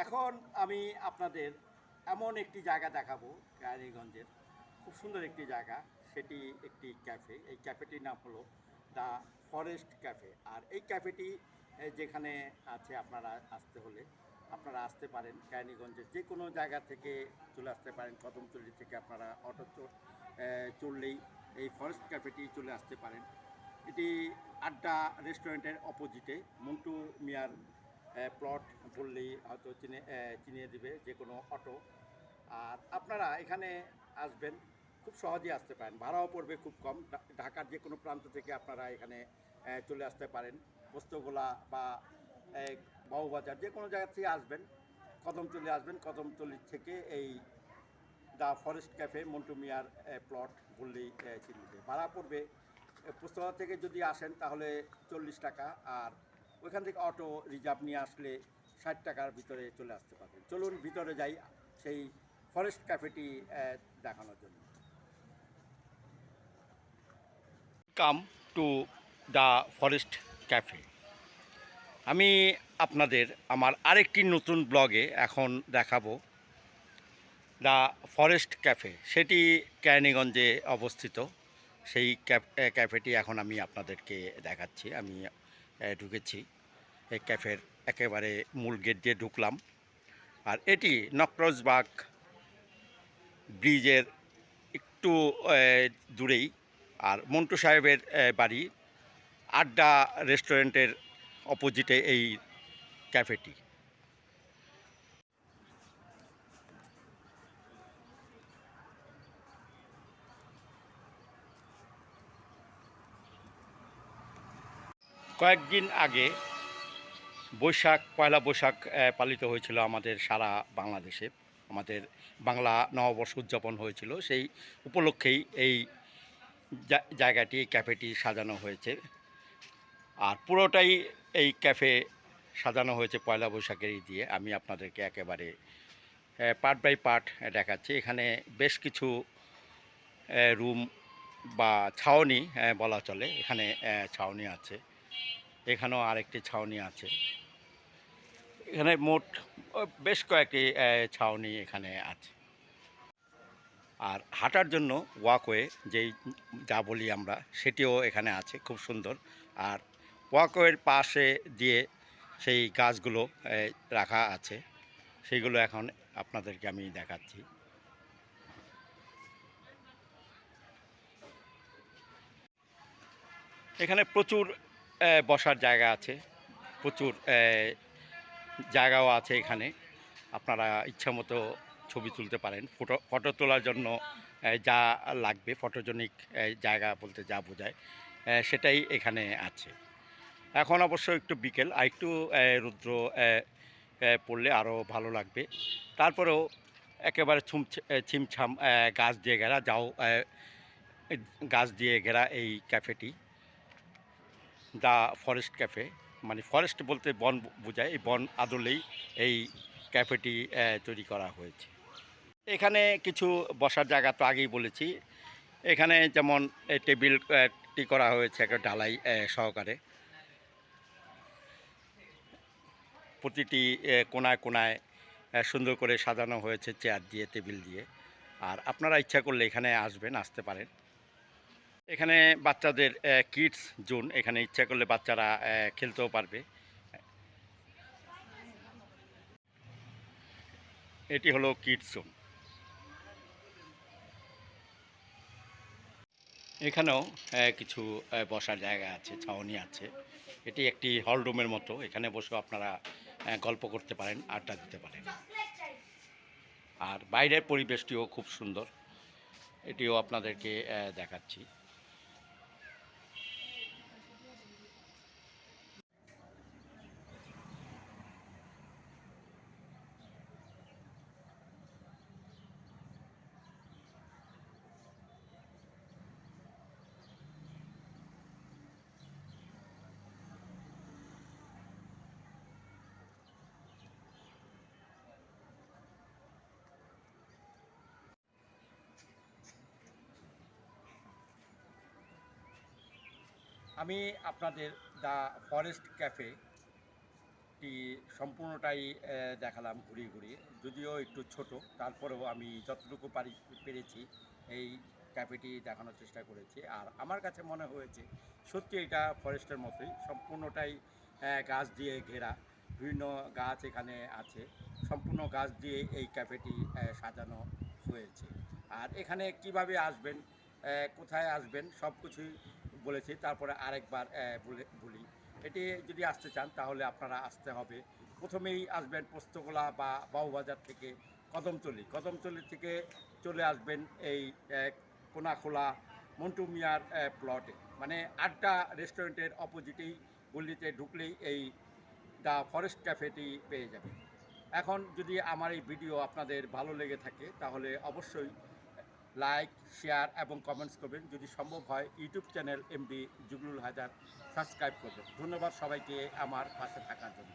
এখন আমি আপনাদের এমন একটি জায়গা দেখাবো কেরানীগঞ্জের, খুব সুন্দর একটি জায়গা। সেটি একটি ক্যাফে। এই ক্যাফেটির নাম হলো দ্য ফরেস্ট ক্যাফে। আর এই ক্যাফেটি যেখানে আছে, আপনারা আসতে হলে আপনারা আসতে পারেন কেরানীগঞ্জের যে কোনো জায়গা থেকে চলে আসতে পারেন। কদমতলী থেকে আপনারা অটো চললেই এই ফরেস্ট ক্যাফেটি চলে আসতে পারেন। এটি আড্ডা রেস্টুরেন্টের অপোজিটে। মন্টু মিয়ার প্লট বললেই হয়তো চিনিয়ে দিবে যে কোনো অটো। আর আপনারা এখানে আসবেন, খুব সহজেই আসতে পারেন, ভাড়াও পড়বে খুব কম। ঢাকার যে কোনো প্রান্ত থেকে আপনারা এখানে চলে আসতে পারেন। পোস্তগোলা বা বাবুবাজার যে কোনো জায়গা থেকে আসবেন, কদমতলী আসবেন, কদমতলী থেকে এই দ্য ফরেস্ট ক্যাফে মন্টু মিয়ার প্লট বললেই চিনবে। ভাড়া পড়বে পুস্তকা থেকে যদি আসেন তাহলে 40 টাকা, আর ওইখান থেকে অটো রিজার্ভ নিয়ে আসলে 60 টাকার ভিতরে চলে আসতে পারবেন। চলুন ভিতরে যাই সেই ফরেস্ট ক্যাফেটি দেখানোর জন্য। Come to the forest cafe. আমি আপনাদের আমার আরেকটি নতুন ব্লগে এখন দেখাবো দ্য ফরেস্ট ক্যাফে। সেটি কেরানীগঞ্জে অবস্থিত। সেই ক্যাফেটি এখন আমি আপনাদেরকে দেখাচ্ছি। আমি ঢুকেছি এই ক্যাফের একেবারে মূল গেট দিয়ে ঢুকলাম। আর এটি নক্রজবাগ ব্রিজের একটু দূরেই। আর মন্টু সাহেবের বাড়ি আড্ডা রেস্টুরেন্টের অপোজিটে এই ক্যাফেটি। কয়েকদিন আগে পয়লা বৈশাখ পালিত হয়েছিল আমাদের সারা বাংলাদেশে। আমাদের বাংলা নববর্ষ উদযাপন হয়েছিল, সেই উপলক্ষেই এই জায়গাটি ক্যাফেটি সাজানো হয়েছে। আর পুরোটাই এই ক্যাফে সাজানো হয়েছে পয়লা বৈশাখেরই দিয়ে। আমি আপনাদেরকে একেবারে পার্ট বাই পার্ট দেখাচ্ছি। এখানে বেশ কিছু রুম বা ছাউনি বলা চলে। এখানে ছাউনি আছে, এখানেও আরেকটি ছাউনি আছে। এখানে মোট বেশ কয়েকটি ছাউনি এখানে আছে। আর হাঁটার জন্য ওয়াকওয়ে যেই যা বলি আমরা, সেটিও এখানে আছে, খুব সুন্দর। আর ওয়াকওয়ের পাশে দিয়ে সেই গাছগুলো রাখা আছে, সেইগুলো এখন আপনাদেরকে আমি দেখাচ্ছি। এখানে প্রচুর বসার জায়গা আছে, প্রচুর জায়গাও আছে এখানে। আপনারা ইচ্ছামতো ছবি তুলতে পারেন। ফটো তোলার জন্য যা লাগবে, ফটোজেনিক জায়গা বলতে যা বোঝায়, সেটাই এখানে আছে। এখন অবশ্য একটু বিকেল, আর একটু রৌদ্র পড়লে আরও ভালো লাগবে। তারপরেও একেবারে ছিমছাম গাছ দিয়ে ঘেরা, গাছ দিয়ে ঘেরা এই ক্যাফেটি দ্য ফরেস্ট ক্যাফে। মানে ফরেস্ট বলতে বন বোঝায়, এই বন আদলেই এই ক্যাফেটি তৈরি করা হয়েছে। এখানে কিছু বসার জায়গা তো আগেই বলেছি। এখানে যেমন টেবিলটি করা হয়েছে একটা ঢালাই সহকারে। প্রতিটি কোনায় কোনায় সুন্দর করে সাজানো হয়েছে চেয়ার দিয়ে, টেবিল দিয়ে। আর আপনারা ইচ্ছা করলে এখানে আসতে পারেন। এখানে বাচ্চাদের কিডস জোন, এখানে ইচ্ছা করলে বাচ্চারা খেলতেও পারবে। এটি হলো কিডস জোন। এখানেও কিছু বসার জায়গা আছে, ছাউনি আছে। এটি একটি হল রুমের মতো, এখানে বসে আপনারা গল্প করতে পারেন, আড্ডা দিতে পারেন। আর বাইরের পরিবেশটিও খুব সুন্দর, এটিও আপনাদেরকে দেখাচ্ছি। আমি আপনাদের দ্য ফরেস্ট ক্যাফে একটি সম্পূর্ণটাই দেখালাম ঘুরিয়ে ঘুরিয়ে, যদিও একটু ছোট, তারপরেও আমি যতটুকু পেরেছি এই ক্যাফেটি দেখানোর চেষ্টা করেছি। আর আমার কাছে মনে হয়েছে সত্যি এটা ফরেস্টের মতোই, সম্পূর্ণটাই গাছ দিয়ে ঘেরা, বিভিন্ন গাছ এখানে আছে, সম্পূর্ণ গাছ দিয়ে এই ক্যাফেটি সাজানো হয়েছে। আর এখানে কিভাবে আসবেন, কোথায় আসবেন সব কিছুই বলেছি, তারপরে আরেকবার বলি। এটি যদি আসতে চান তাহলে আপনারা আসতে হবে, প্রথমেই আসবেন পোস্তগোলা বা বাবুবাজার থেকে কদমতলি থেকে চলে আসবেন এই কোনাখোলা মন্টু মিয়ার প্লটে, মানে আড্ডা রেস্টুরেন্টের অপোজিটেই গলিতে ঢুকলেই এই দ্য ফরেস্ট ক্যাফেটি পেয়ে যাবেন। এখন যদি আমার এই ভিডিও আপনাদের ভালো লেগে থাকে তাহলে অবশ্যই লাইক, শেয়ার এবং কমেন্টস করবেন। যদি সম্ভব হয় YouTube channel MD Juglul Haider subscribe করবেন। ধন্যবাদ সবাইকে আমার পাশে থাকার জন্য।